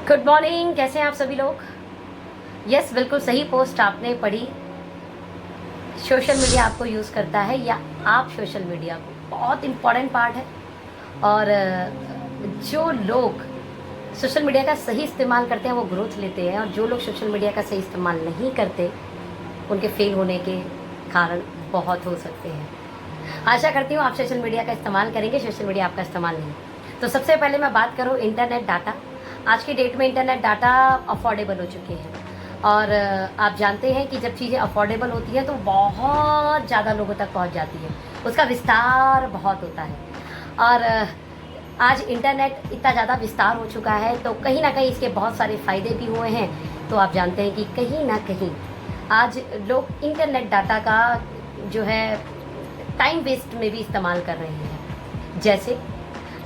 Good morning. कैसे हैं आप सभी लोग? यस, बिल्कुल सही पोस्ट आपने पढ़ी। सोशल मीडिया आपको यूज़ करता है या आप सोशल मीडिया को, बहुत इम्पॉर्टेंट पार्ट है। और जो लोग सोशल मीडिया का सही इस्तेमाल करते हैं वो ग्रोथ लेते हैं, और जो लोग सोशल मीडिया का सही इस्तेमाल नहीं करते उनके फेल होने के कारण बहुत हो सकते हैं। आशा करती हूँ आप सोशल मीडिया का इस्तेमाल करेंगे, सोशल मीडिया आपका इस्तेमाल नहीं। तो सबसे पहले मैं बात करूँ इंटरनेट डाटा। आज की डेट में इंटरनेट डाटा अफोर्डेबल हो चुके हैं, और आप जानते हैं कि जब चीज़ें अफोर्डेबल होती हैं तो बहुत ज़्यादा लोगों तक पहुंच जाती है, उसका विस्तार बहुत होता है। और आज इंटरनेट इतना ज़्यादा विस्तार हो चुका है तो कहीं ना कहीं इसके बहुत सारे फ़ायदे भी हुए हैं। तो आप जानते हैं कि कहीं ना कहीं आज लोग इंटरनेट डाटा का जो है टाइम वेस्ट में भी इस्तेमाल कर रहे हैं। जैसे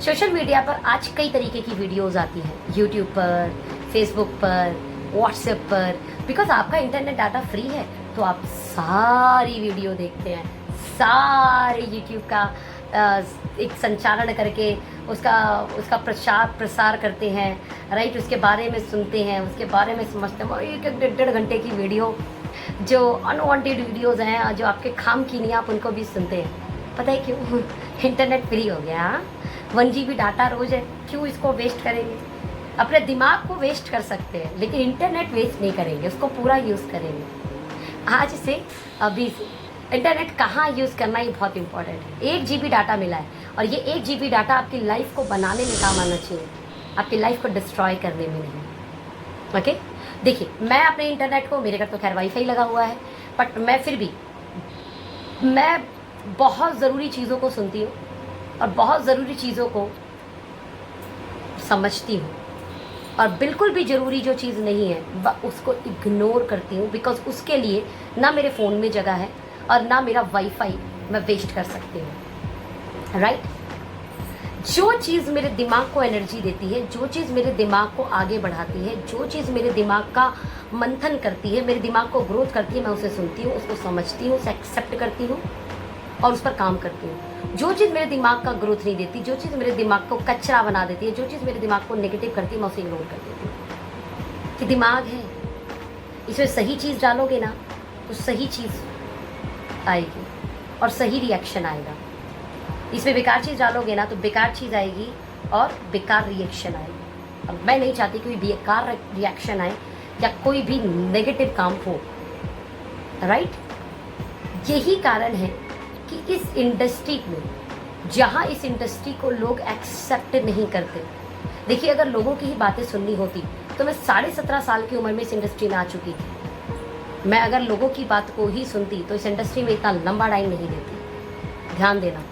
सोशल मीडिया पर आज कई तरीके की वीडियोस आती हैं, यूट्यूब पर, फेसबुक पर, व्हाट्सएप पर। बिकॉज आपका इंटरनेट डाटा फ्री है तो आप सारी वीडियो देखते हैं, सारे यूट्यूब का एक संचालन करके उसका प्रसार करते हैं, राइट। उसके बारे में सुनते हैं, उसके बारे में समझते हैं। एक एक डेढ़ घंटे की वीडियो जो अनवांटेड वीडियोज़ हैं, जो आपके काम की नहीं, आप उनको भी सुनते हैं। पता है क्यों? इंटरनेट फ्री हो गया। 1 GB डाटा रोज़ है, क्यों इसको वेस्ट करेंगे? अपने दिमाग को वेस्ट कर सकते हैं लेकिन इंटरनेट वेस्ट नहीं करेंगे, उसको पूरा यूज़ करेंगे। आज से अभी से इंटरनेट कहाँ यूज़ करना ये बहुत इंपॉर्टेंट है। 1 GB डाटा मिला है और ये 1 GB डाटा आपकी लाइफ को बनाने में काम आना चाहिए, आपकी लाइफ को डिस्ट्रॉय करने में नहीं। ओके, देखिए मैं अपने इंटरनेट को, मेरे घर तो खैर वाईफाई लगा हुआ है, बट मैं फिर भी मैं बहुत ज़रूरी चीज़ों को सुनती हूँ और बहुत ज़रूरी चीज़ों को समझती हूँ, और बिल्कुल भी ज़रूरी जो चीज़ नहीं है उसको इग्नोर करती हूँ। बिकॉज उसके लिए ना मेरे फ़ोन में जगह है और ना मेरा वाईफाई मैं वेस्ट कर सकती हूँ, राइट। जो चीज़ मेरे दिमाग को एनर्जी देती है, जो चीज़ मेरे दिमाग को आगे बढ़ाती है, जो चीज़ मेरे दिमाग का मंथन करती है, मेरे दिमाग को ग्रोथ करती है, मैं उसे सुनती हूँ, उसको समझती हूँ, उसे एक्सेप्ट करती हूँ और उस पर काम करती हूँ। जो चीज़ मेरे दिमाग का ग्रोथ नहीं देती, जो चीज़ मेरे दिमाग को कचरा बना देती है, जो चीज़ मेरे दिमाग को नेगेटिव करती है, मैं उसे इग्नोर कर देती हूँ। कि दिमाग है, इसमें सही चीज़ डालोगे ना तो सही चीज़ आएगी और सही रिएक्शन आएगा। इसमें बेकार चीज़ डालोगे ना तो बेकार चीज़ आएगी और बेकार रिएक्शन आएगी। और मैं नहीं चाहती कोई बेकार रिएक्शन आए या कोई भी नेगेटिव काम हो, राइट। यही कारण है कि इस इंडस्ट्री में, जहाँ इस इंडस्ट्री को लोग एक्सेप्ट नहीं करते। देखिए, अगर लोगों की ही बातें सुननी होती तो मैं 17.5 साल की उम्र में इस इंडस्ट्री में आ चुकी थी। मैं अगर लोगों की बात को ही सुनती तो इस इंडस्ट्री में इतना लंबा टाइम नहीं देती। ध्यान देना,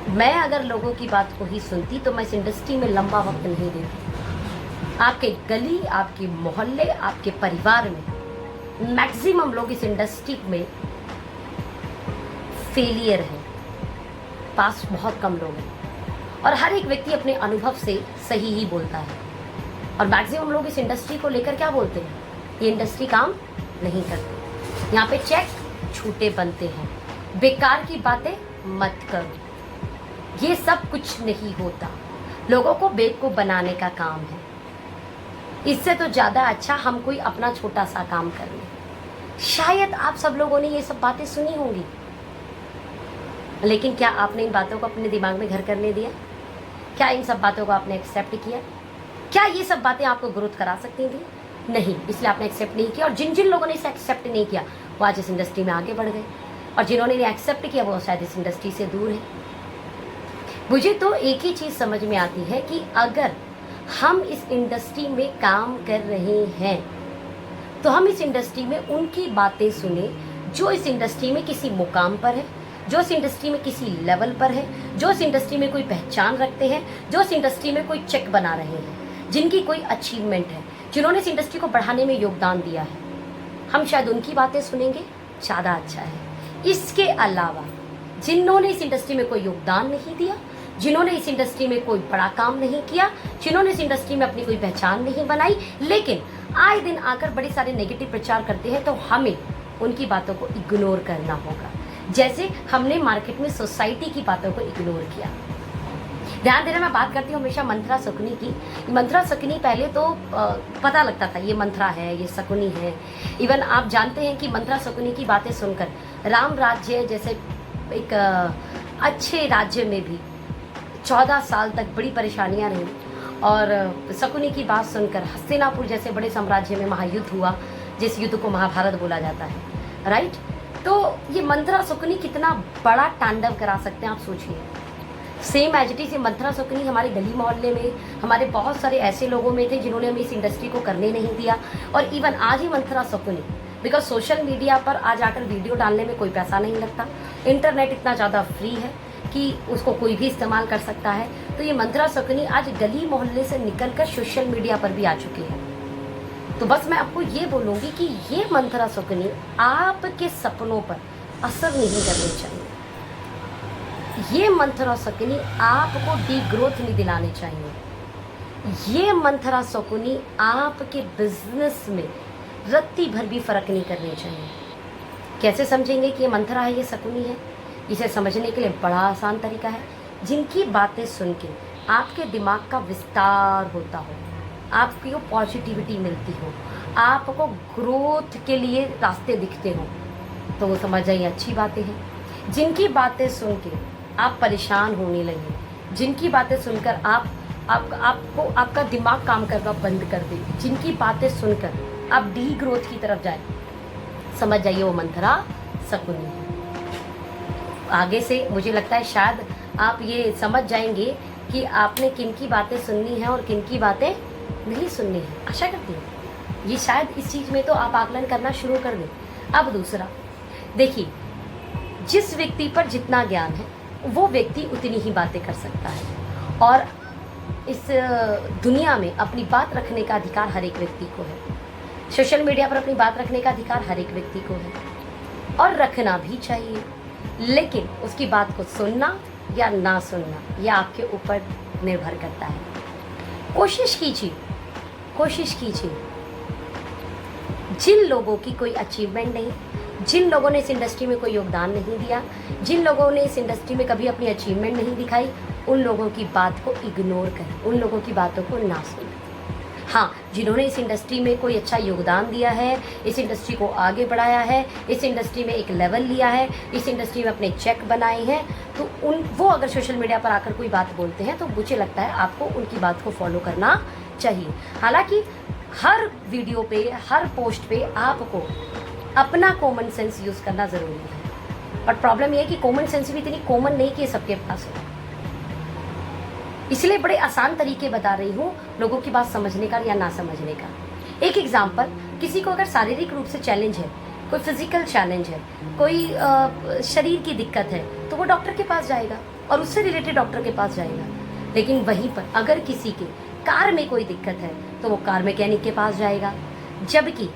मैं अगर लोगों की बात को ही सुनती तो मैं इस इंडस्ट्री में लंबा वक्त नहीं देती। आपके गली, आपके मोहल्ले, आपके परिवार में मैक्सिमम लोग इस इंडस्ट्री में फेलियर है, पास बहुत कम लोग हैं, और हर एक व्यक्ति अपने अनुभव से सही ही बोलता है। और मैक्सिमम लोग इस इंडस्ट्री को लेकर क्या बोलते हैं? ये इंडस्ट्री काम नहीं करती, यहाँ पे चेक झूठे बनते हैं, बेकार की बातें मत करो, ये सब कुछ नहीं होता। लोगों को बेवकूफ बनाने का काम है। इससे तो ज़्यादा अच्छा हम कोई अपना छोटा सा काम कर लें। शायद आप सब लोगों ने ये सब बातें सुनी होंगी, लेकिन क्या आपने इन बातों को अपने दिमाग में घर करने दिया? क्या इन सब बातों को आपने एक्सेप्ट किया? क्या ये सब बातें आपको ग्रोथ करा सकती थी? नहीं, इसलिए आपने एक्सेप्ट नहीं किया। और जिन जिन लोगों ने इसे एक्सेप्ट नहीं किया वो आज इस इंडस्ट्री में आगे बढ़ गए, और जिन्होंने इन्हें एक्सेप्ट किया वो शायद इस इंडस्ट्री से दूर है। मुझे तो एक ही चीज़ समझ में आती है कि अगर हम इस इंडस्ट्री में काम कर रहे हैं तो हम इस इंडस्ट्री में उनकी बातें सुने जो इस इंडस्ट्री में किसी मुकाम पर है, जो इस इंडस्ट्री में किसी लेवल पर है, जो इस इंडस्ट्री में कोई पहचान रखते हैं, जो इस इंडस्ट्री में कोई चेक बना रहे हैं, जिनकी कोई अचीवमेंट है, जिन्होंने इस इंडस्ट्री को बढ़ाने में योगदान दिया है। हम शायद उनकी बातें सुनेंगे, ज़्यादा अच्छा है। इसके अलावा जिन्होंने इस इंडस्ट्री में कोई योगदान नहीं दिया, जिन्होंने इस इंडस्ट्री में कोई बड़ा काम नहीं किया, जिन्होंने इस इंडस्ट्री में अपनी कोई पहचान नहीं बनाई, लेकिन आए दिन आकर बड़े सारे नेगेटिव प्रचार करते हैं, तो हमें उनकी बातों को इग्नोर करना होगा। जैसे हमने मार्केट में सोसाइटी की बातों को इग्नोर किया। ध्यान देना, मैं बात करती हूँ हमेशा मंत्रा शकुनी की। मंत्रा शकुनी पहले तो पता लगता था ये मंत्रा है, ये शकुनी है। इवन आप जानते हैं कि मंत्रा शकुनी की बातें सुनकर राम राज्य जैसे एक अच्छे राज्य में भी 14 साल तक बड़ी परेशानियां रहीं, और शकुनी की बात सुनकर हस्तिनापुर जैसे बड़े साम्राज्य में महायुद्ध हुआ, जिस युद्ध को महाभारत बोला जाता है, राइट। तो ये मंत्रा शकुनी कितना बड़ा तांडव करा सकते हैं आप सोचिए। सेम एज इट इज ये मंत्रा शकुनी हमारे गली मोहल्ले में, हमारे बहुत सारे ऐसे लोगों में थे जिन्होंने हमें इस इंडस्ट्री को करने नहीं दिया। और इवन आज ही मंत्रा शकुनी, बिकॉज सोशल मीडिया पर आज आकर वीडियो डालने में कोई पैसा नहीं लगता, इंटरनेट इतना ज़्यादा फ्री है कि उसको कोई भी इस्तेमाल कर सकता है। तो ये मंत्रा शकुनी आज गली मोहल्ले से निकलकर सोशल मीडिया पर भी आ चुकी है। तो बस मैं आपको ये बोलूँगी कि ये मंत्रा शकुनी आपके सपनों पर असर नहीं करनी चाहिए। ये मंत्रा शकुनी आपको डी ग्रोथ नहीं दिलानी चाहिए। ये मंत्रा शकुनी आपके बिजनेस में रत्ती भर भी फर्क नहीं करनी चाहिए। कैसे समझेंगे कि ये मंत्रा है, ये शकुनी है? इसे समझने के लिए बड़ा आसान तरीका है। जिनकी बातें सुन के आपके दिमाग का विस्तार होता हो, आपको पॉजिटिविटी मिलती हो, आपको ग्रोथ के लिए रास्ते दिखते हो, तो वो समझ जाइए अच्छी बातें हैं। जिनकी बातें सुन के आप परेशान होने लगे, जिनकी बातें सुनकर आपको आपका दिमाग काम करना बंद कर दे, जिनकी बातें सुनकर आप डी ग्रोथ की तरफ जाए, समझ जाइए वो मंत्रा शकुनी है। आगे से मुझे लगता है शायद आप ये समझ जाएंगे कि आपने किन की बातें सुननी है और किन की बातें नहीं सुननी है। आशा करती हूँ ये शायद इस चीज़ में तो आप आकलन करना शुरू कर दें। अब दूसरा देखिए, जिस व्यक्ति पर जितना ज्ञान है वो व्यक्ति उतनी ही बातें कर सकता है, और इस दुनिया में अपनी बात रखने का अधिकार हर एक व्यक्ति को है। सोशल मीडिया पर अपनी बात रखने का अधिकार हर एक व्यक्ति को है, और रखना भी चाहिए। लेकिन उसकी बात को सुनना या ना सुनना यह आपके ऊपर निर्भर करता है। कोशिश कीजिए जिन लोगों की कोई अचीवमेंट नहीं, जिन लोगों ने इस इंडस्ट्री में कोई योगदान नहीं दिया, जिन लोगों ने इस इंडस्ट्री में कभी अपनी अचीवमेंट नहीं दिखाई, उन लोगों की बात को इग्नोर करें, उन लोगों की बातों को ना सुनें। हाँ, जिन्होंने इस इंडस्ट्री में कोई अच्छा योगदान दिया है, इस इंडस्ट्री को आगे बढ़ाया है, इस इंडस्ट्री में एक लेवल लिया है, इस इंडस्ट्री में अपने चेक बनाए हैं, तो वो अगर सोशल मीडिया पर आकर कोई बात बोलते हैं तो मुझे लगता है आपको उनकी बात को फॉलो करना चाहिए। हालांकि हर वीडियो पे, हर पोस्ट पे आपको अपना कॉमन सेंस यूज़ करना ज़रूरी है, और प्रॉब्लम ये है कि कॉमन सेंस भी इतनी कॉमन नहीं कि सबके पास हो। इसलिए बड़े आसान तरीके बता रही हूँ लोगों की बात समझने का या ना समझने का। एक एग्जाम्पल, किसी को अगर शारीरिक रूप से चैलेंज है, कोई फिजिकल चैलेंज है, कोई शरीर की दिक्कत है, तो वो डॉक्टर के पास जाएगा और उससे रिलेटेड डॉक्टर के पास जाएगा। लेकिन वहीं पर अगर किसी के कार में कोई दिक्कत है तो वो कार मैकेनिक के पास जाएगा। जबकि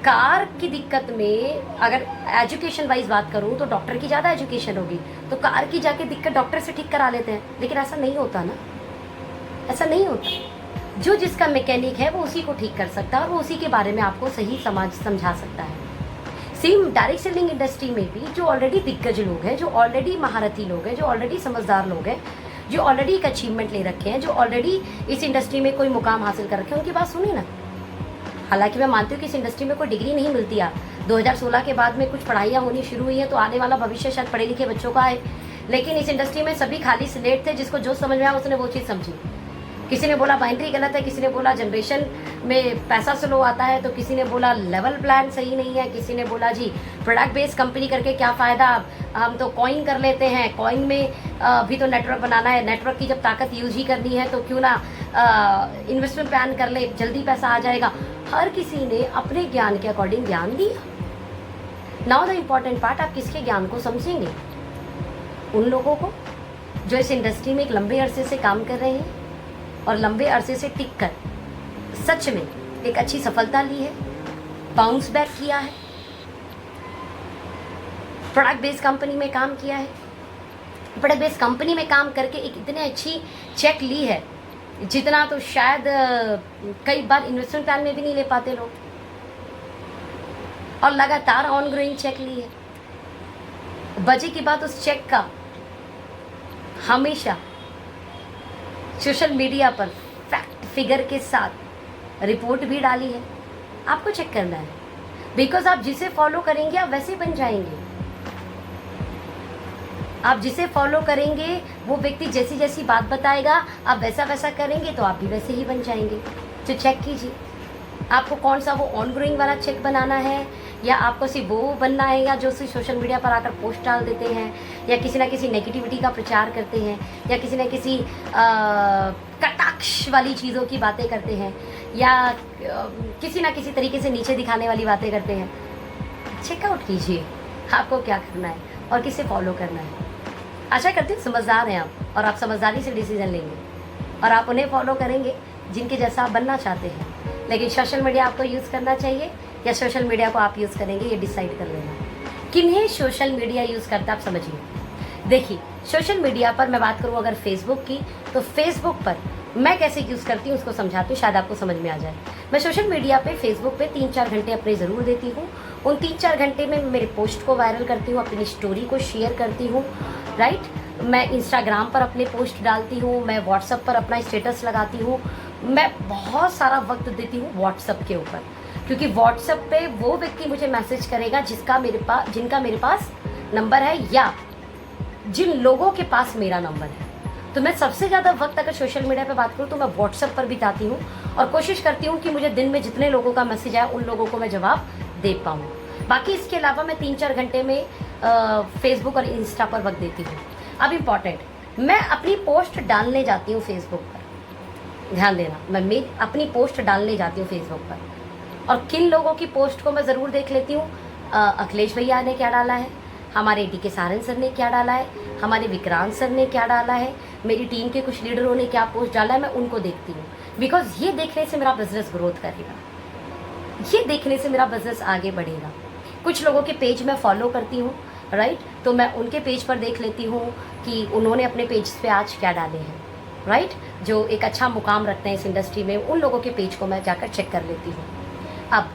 कार की दिक्कत में अगर एजुकेशन वाइज बात करूँ तो डॉक्टर की ज़्यादा एजुकेशन होगी, तो कार की जाके दिक्कत डॉक्टर से ठीक करा लेते हैं। लेकिन ऐसा नहीं होता ना, ऐसा नहीं होता। जो जिसका मैकेनिक है वो उसी को ठीक कर सकता है और वो उसी के बारे में आपको सही समझा सकता है। सेम डायरेक्ट सेलिंग इंडस्ट्री में भी जो ऑलरेडी दिग्गज लोग हैं, जो ऑलरेडी महारथी लोग हैं, जो ऑलरेडी समझदार लोग हैं, जो ऑलरेडी एक अचीवमेंट ले रखे हैं, जो ऑलरेडी इस इंडस्ट्री में कोई मुकाम हासिल कर रखे हैं, उनकी बात सुनिए ना। हालांकि मैं मानती हूँ कि इस इंडस्ट्री में कोई डिग्री नहीं मिलती है। 2016 के बाद में कुछ पढ़ाइयाँ होनी शुरू हुई हैं, तो आने वाला भविष्य शायद पढ़े लिखे बच्चों का है। लेकिन इस इंडस्ट्री में सभी खाली स्लेट थे, जिसको जो समझ में आया उसने वो चीज़ समझी। किसी ने बोला बाइनरी गलत है, किसी ने बोला जनरेशन में पैसा स्लो आता है, तो किसी ने बोला लेवल प्लान सही नहीं है, किसी ने बोला जी प्रोडक्ट बेस्ड कंपनी करके क्या फ़ायदा, हम तो कॉइन कर लेते हैं, कॉइन में भी तो नेटवर्क बनाना है, नेटवर्क की जब ताकत यूज ही करनी है तो क्यों ना इन्वेस्टमेंट प्लान कर ले, जल्दी पैसा आ जाएगा। हर किसी ने अपने ज्ञान के अकॉर्डिंग ज्ञान दिया। नाउ द इम्पॉर्टेंट पार्ट, आप किसके ज्ञान को समझेंगे? उन लोगों को जो इस इंडस्ट्री में एक लंबे अरसे से काम कर रहे हैं और लंबे अरसे से टिक कर सच में एक अच्छी सफलता ली है, बाउंस बैक किया है, प्रोडक्ट बेस्ड कंपनी में काम किया है, प्रोडक्ट बेस्ड कंपनी में काम करके एक इतनी अच्छी चेक ली है जितना तो शायद कई बार इन्वेस्टमेंट प्लान में भी नहीं ले पाते लोग, और लगातार ऑन ग्रोइंग चेक ली है। बजे की बात उस चेक का हमेशा सोशल मीडिया पर फैक्ट फिगर के साथ रिपोर्ट भी डाली है। आपको चेक करना है, बिकॉज आप जिसे फॉलो करेंगे आप वैसे बन जाएंगे। आप जिसे फॉलो करेंगे वो व्यक्ति जैसी जैसी बात बताएगा आप वैसा वैसा करेंगे तो आप भी वैसे ही बन जाएंगे। तो चेक कीजिए आपको कौन सा वो ऑन ग्रोइंग वाला चेक बनाना है, या आपको सिर्फ वो बनना है या जो सिर्फ सोशल मीडिया पर आकर पोस्ट डाल देते हैं, या किसी ना किसी नेगेटिविटी का प्रचार करते हैं, या किसी ना किसी कटाक्ष वाली चीज़ों की बातें करते हैं, या किसी ना किसी तरीके से नीचे दिखाने वाली बातें करते हैं। चेकआउट कीजिए आपको क्या करना है और किसे फॉलो करना है। आशा करती हूँ समझदार हैं आप और आप समझदारी से डिसीजन लेंगे और आप उन्हें फॉलो करेंगे जिनके जैसा आप बनना चाहते हैं। लेकिन सोशल मीडिया आपको यूज़ करना चाहिए या सोशल मीडिया को आप यूज़ करेंगे, ये डिसाइड कर लेना। किन्हें सोशल मीडिया यूज़ करता आप समझिए। देखिए सोशल मीडिया पर मैं बात करूँ अगर फेसबुक की, तो फेसबुक पर मैं कैसे यूज़ करती हूँ उसको समझाती हूँ, शायद आपको समझ में आ जाए। मैं सोशल मीडिया पे फेसबुक पे 3-4 घंटे अपने ज़रूर देती हूँ। उन 3-4 घंटे में मेरे पोस्ट को वायरल करती हूँ, अपनी स्टोरी को शेयर करती हूँ, राइट। मैं इंस्टाग्राम पर अपने पोस्ट डालती हूँ, मैं व्हाट्सएप पर अपना स्टेटस लगाती हूँ। मैं बहुत सारा वक्त देती हूँ व्हाट्सएप के ऊपर, क्योंकि व्हाट्सएप पे वो व्यक्ति मुझे मैसेज करेगा जिनका मेरे पास नंबर है, या जिन लोगों के पास मेरा नंबर है। तो मैं सबसे ज़्यादा वक्त अगर सोशल मीडिया पे बात करूँ तो मैं व्हाट्सएप पर बिताती हूँ और कोशिश करती हूँ कि मुझे दिन में जितने लोगों का मैसेज आए उन लोगों को मैं जवाब दे पाऊँ। बाकी इसके अलावा मैं 3-4 घंटे में फेसबुक और इंस्टा पर वक्त देती हूँ। अब इम्पॉर्टेंट, मैं अपनी पोस्ट डालने जाती हूँ फेसबुक पर, ध्यान देना, मैं अपनी पोस्ट डालने जाती हूँ फेसबुक पर और किन लोगों की पोस्ट को मैं ज़रूर देख लेती हूँ। अखिलेश भैया ने क्या डाला है, हमारे डी के सारन सर ने क्या डाला है, हमारे विक्रांत सर ने क्या डाला है, मेरी टीम के कुछ लीडरों ने क्या पोस्ट डाला है, मैं उनको देखती हूँ। बिकॉज ये देखने से मेरा बिजनेस ग्रोथ करेगा, ये देखने से मेरा बिजनेस आगे बढ़ेगा। कुछ लोगों के पेज मैं फॉलो करती हूँ, राइट, तो मैं उनके पेज पर देख लेती हूँ कि उन्होंने अपने पेज पे आज क्या डाले हैं, राइट। जो एक अच्छा मुकाम रखते हैं इस इंडस्ट्री में, उन लोगों के पेज को मैं जाकर चेक कर लेती हूँ। अब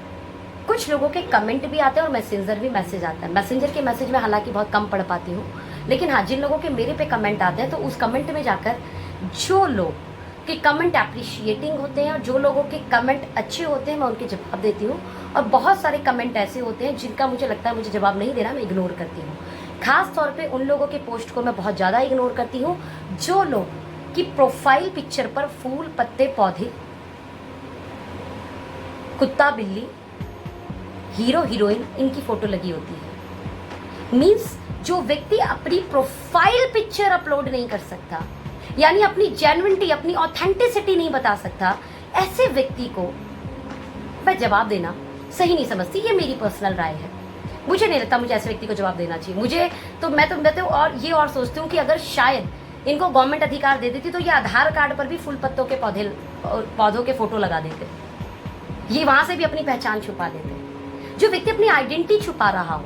कुछ लोगों के कमेंट भी आते हैं और मैसेंजर भी मैसेज आता है। मैसेंजर के मैसेज में हालांकि बहुत कम पढ़ पाती हूँ, लेकिन हाँ, जिन लोगों के मेरे पे कमेंट आते हैं तो उस कमेंट में जाकर जो लोग के कमेंट अप्रिशिएटिंग होते हैं और जो लोगों के कमेंट अच्छे होते हैं मैं उनके जवाब देती हूँ। और बहुत सारे कमेंट ऐसे होते हैं जिनका मुझे लगता है मुझे जवाब नहीं देना, मैं इग्नोर करती हूँ। खास तौर पे उन लोगों के पोस्ट को मैं बहुत ज़्यादा इग्नोर करती हूँ जो लोग की प्रोफाइल पिक्चर पर फूल, पत्ते, पौधे, कुत्ता, बिल्ली, हीरो, हीरोइन, इनकी फोटो लगी होती है। मीन्स जो व्यक्ति अपनी प्रोफाइल पिक्चर अपलोड नहीं कर सकता, यानी अपनी जेन्युइनिटी, अपनी ऑथेंटिसिटी नहीं बता सकता, ऐसे व्यक्ति को मैं जवाब देना सही नहीं समझती। ये मेरी पर्सनल राय है, मुझे नहीं लगता मुझे ऐसे व्यक्ति को जवाब देना चाहिए। मैं तो और ये और सोचती हूँ कि अगर शायद इनको गवर्नमेंट अधिकार दे देती तो ये आधार कार्ड पर भी फूल पत्तों के पौधों के फोटो लगा देते, ये वहां से भी अपनी पहचान छुपा देते। जो व्यक्ति अपनी आइडेंटिटी छुपा रहा हो,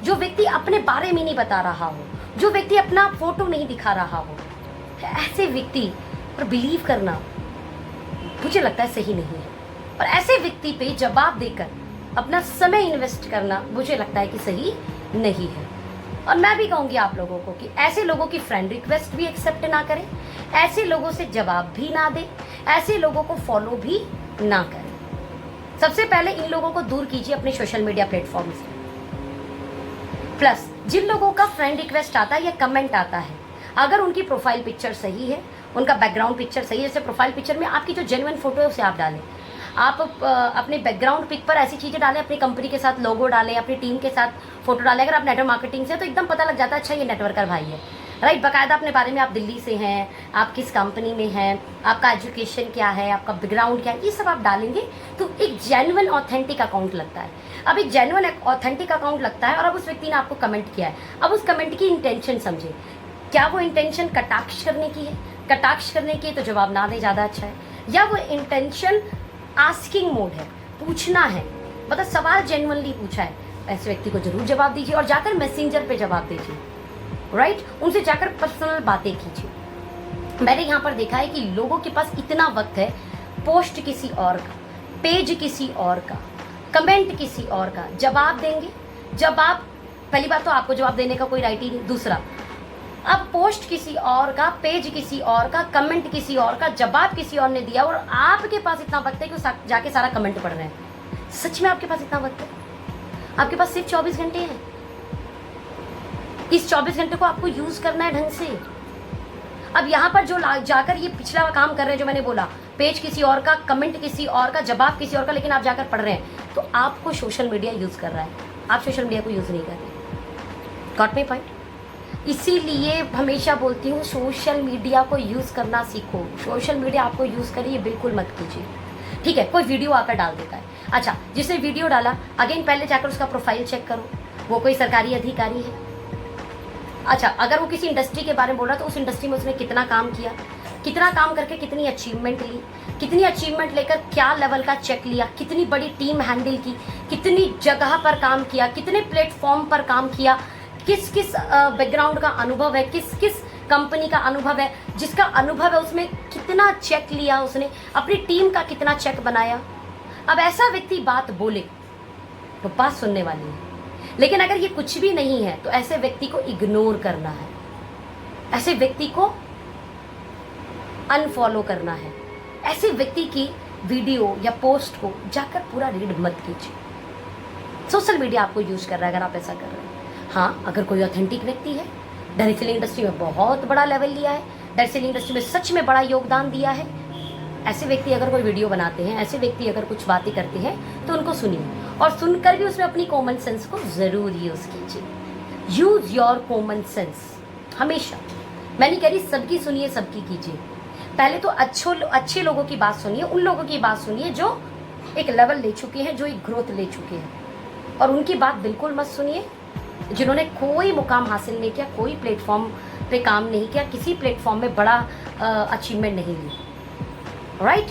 जो व्यक्ति अपने बारे में नहीं बता रहा हो, जो व्यक्ति अपना फोटो नहीं दिखा रहा हो, ऐसे व्यक्ति पर बिलीव करना मुझे लगता है सही नहीं है। और ऐसे व्यक्ति पे जवाब देकर अपना समय इन्वेस्ट करना मुझे लगता है कि सही नहीं है। और मैं भी कहूँगी आप लोगों को कि ऐसे लोगों की फ्रेंड रिक्वेस्ट भी एक्सेप्ट ना करें, ऐसे लोगों से जवाब भी ना दें, ऐसे लोगों को फॉलो भी ना करें। सबसे पहले इन लोगों को दूर कीजिए अपने सोशल मीडिया प्लेटफॉर्म से। प्लस जिन लोगों का फ्रेंड रिक्वेस्ट आता है या कमेंट आता है, अगर उनकी प्रोफाइल पिक्चर सही है, उनका बैकग्राउंड पिक्चर सही है, जैसे प्रोफाइल पिक्चर में आपकी जो जेन्युइन फोटो है उसे आप डालें। आप अपने बैकग्राउंड पिक पर ऐसी चीज़ें डालें, अपनी कंपनी के साथ लोगो डालें, अपनी टीम के साथ फोटो डालें। अगर आप नेटवर्क मार्केटिंग से तो एकदम पता लग जाता है, अच्छा ये नेटवर्कर भाई है, राइट। बाकायदा अपने बारे में, आप दिल्ली से हैं, आप किस कंपनी में हैं, आपका एजुकेशन क्या है, आपका बैकग्राउंड क्या है, ये सब आप डालेंगे तो एक जेन्युइन ऑथेंटिक अकाउंट लगता है। अब एक जेन्युइन ऑथेंटिक अकाउंट लगता है और अब उस व्यक्ति ने आपको कमेंट किया है, अब उस कमेंट की इंटेंशन समझे। क्या वो इंटेंशन कटाक्ष करने की है? कटाक्ष करने की है तो जवाब ना दे, ज़्यादा अच्छा है। या वो इंटेंशन आस्किंग मोड है, पूछना है, मतलब सवाल जेन्युइनली पूछा है, ऐसे व्यक्ति को जरूर जवाब दीजिए और जाकर मैसेंजर पे जवाब दीजिए, राइट। उनसे जाकर पर्सनल बातें कीजिए। मैंने यहाँ पर देखा है कि लोगों के पास इतना वक्त है, पोस्ट किसी और का, पेज किसी और का, कमेंट किसी और का, जवाब देंगे। जवाब, पहली बात तो आपको जवाब देने का कोई राइट ही नहीं। दूसरा, अब पोस्ट किसी और का, पेज किसी और का, कमेंट किसी और का, जवाब किसी और ने दिया और आपके पास इतना वक्त है कि जाके सारा कमेंट पढ़ रहे हैं। सच में आपके पास इतना वक्त है? आपके पास सिर्फ 24 घंटे हैं। इस 24 घंटे को आपको यूज करना है ढंग से। अब यहाँ पर जो जाकर ये पिछला काम कर रहे हैं, जो मैंने बोला, पेज किसी और का, कमेंट किसी और का, जवाब किसी और का, लेकिन आप जाकर पढ़ रहे हैं, तो आपको सोशल मीडिया यूज कर रहा है, आप सोशल मीडिया को यूज नहीं कर रहे। Got me point? इसीलिए हमेशा बोलती हूँ, सोशल मीडिया को यूज करना सीखो। सोशल मीडिया आपको यूज करिए, बिल्कुल मत कीजिए। ठीक है, कोई वीडियो आकर डाल देता है, अच्छा, जिसने वीडियो डाला, अगेन पहले जाकर उसका प्रोफाइल चेक करो, वो कोई सरकारी अधिकारी है। अच्छा, अगर वो किसी इंडस्ट्री के बारे में बोल रहा है, तो उस इंडस्ट्री में उसने कितना काम किया, कितना काम करके कितनी अचीवमेंट ली, कितनी अचीवमेंट लेकर क्या लेवल का चेक लिया, कितनी बड़ी टीम हैंडल की, कितनी जगह पर काम किया, कितने प्लेटफॉर्म पर काम किया, किस किस बैकग्राउंड का अनुभव है, किस किस कंपनी का अनुभव है, जिसका अनुभव है उसमें कितना चेक लिया उसने, अपनी टीम का कितना चेक बनाया। अब ऐसा व्यक्ति बात बोले तो बात सुनने वाली है, लेकिन अगर ये कुछ भी नहीं है तो ऐसे व्यक्ति को इग्नोर करना है, ऐसे व्यक्ति को अनफॉलो करना है। ऐसे व्यक्ति की वीडियो या पोस्ट को जाकर पूरा रीड मत कीजिए। सोशल मीडिया आपको यूज कर रहा है अगर आप ऐसा कर रहे हैं। हाँ, अगर कोई ऑथेंटिक व्यक्ति है, डर सेलिंग इंडस्ट्री में बहुत बड़ा लेवल लिया है, डर सेलिंग इंडस्ट्री में सच में बड़ा योगदान दिया है, ऐसे व्यक्ति अगर कोई वीडियो बनाते हैं, ऐसे व्यक्ति अगर कुछ बातें करते हैं, तो उनको सुनिए और सुनकर भी उसमें अपनी कॉमन सेंस को जरूर यूज कीजिए। यूज योर कॉमन सेंस हमेशा। मैं नहीं कह रही सबकी सुनिए, सबकी कीजिए। पहले तो अच्छे लोगों की बात सुनिए, उन लोगों की बात सुनिए जो एक लेवल ले चुके हैं, जो एक ग्रोथ ले चुके हैं, और उनकी बात बिल्कुल मत सुनिए जिन्होंने कोई मुकाम हासिल नहीं किया, कोई प्लेटफॉर्म पे काम नहीं किया, किसी प्लेटफॉर्म में बड़ा अचीवमेंट नहीं ली। राइट?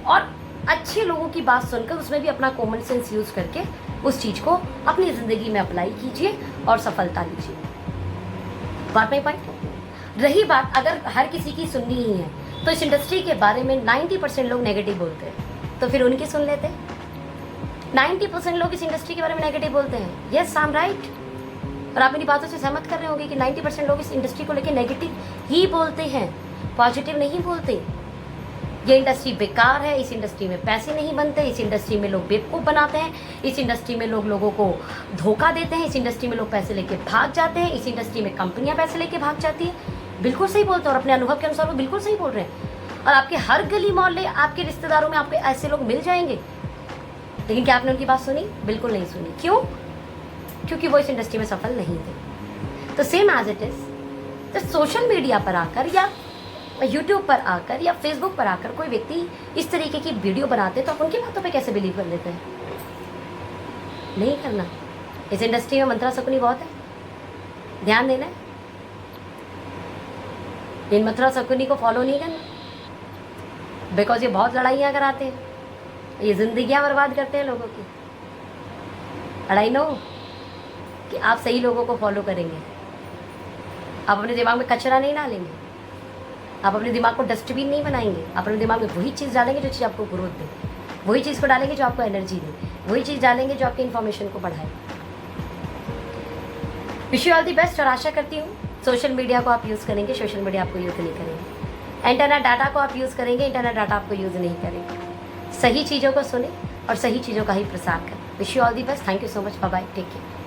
और अच्छे लोगों की बात सुनकर उसमें भी अपना कॉमन सेंस यूज करके उस चीज़ को अपनी ज़िंदगी में अप्लाई कीजिए और सफलता लीजिए। बात में पॉइंट रही बात, अगर हर किसी की सुननी ही है तो इस इंडस्ट्री के बारे में 90% लोग नेगेटिव बोलते हैं, तो फिर उनकी सुन लेते। 90% लोग इस इंडस्ट्री के बारे में नेगेटिव बोलते हैं। Yes, I am right. और आप मेरी बातों से सहमत कर रहे होंगे कि 90% लोग इस इंडस्ट्री को लेकर नेगेटिव ही बोलते हैं, पॉजिटिव नहीं बोलते। ये इंडस्ट्री बेकार है, इस इंडस्ट्री में पैसे नहीं बनते, इस इंडस्ट्री में लोग बेवकूफ़ बनाते हैं, इस इंडस्ट्री में लोग लोगों को धोखा देते हैं, इस इंडस्ट्री में लोग पैसे लेके भाग जाते हैं, इस इंडस्ट्री में कंपनियां पैसे लेके भाग जाती है। बिल्कुल सही बोलते हैं और अपने अनुभव के अनुसार वो बिल्कुल सही बोल रहे हैं। और आपके हर गली मोहल्ले, आपके रिश्तेदारों में आपके ऐसे लोग मिल जाएंगे, लेकिन क्या आपने उनकी बात सुनी? बिल्कुल नहीं सुनी। क्यों? क्योंकि वो इस इंडस्ट्री में सफल नहीं थे। तो सेम एज इट इज, तो सोशल मीडिया पर आकर या यूट्यूब पर आकर या फेसबुक पर आकर कोई व्यक्ति इस तरीके की वीडियो बनाते तो आप उनकी बातों पे कैसे बिलीव कर लेते हैं? नहीं करना। इस इंडस्ट्री में मंत्रा शकुनी बहुत है, ध्यान देना है। इन मंत्रा शकुनी को फॉलो नहीं करना, बिकॉज ये बहुत लड़ाइयाँ कराते हैं, ये जिंदगियाँ बर्बाद करते हैं लोगों की। लड़ाई नो कि आप सही लोगों को फॉलो करेंगे, आप अपने दिमाग में कचरा नहीं डालेंगे, आप अपने दिमाग को डस्टबिन नहीं बनाएंगे, आप अपने दिमाग में वही चीज़ डालेंगे जो चीज़ आपको ग्रोथ दे, वही चीज़ को डालेंगे जो आपको एनर्जी दे, वही चीज़ डालेंगे जो आपकी इन्फॉर्मेशन को बढ़ाए। Wish you all the best और आशा करती हूँ सोशल मीडिया को आप यूज़ करेंगे, सोशल मीडिया आपको यूज़ नहीं करेंगे। इंटरनेट डाटा को आप यूज़ करेंगे, इंटरनेट डाटा आपको यूज़ नहीं करेंगे। सही चीज़ों को सुने और सही चीज़ों का ही प्रसार करें। Wish you all the best. Thank you so much. Bye bye, take care.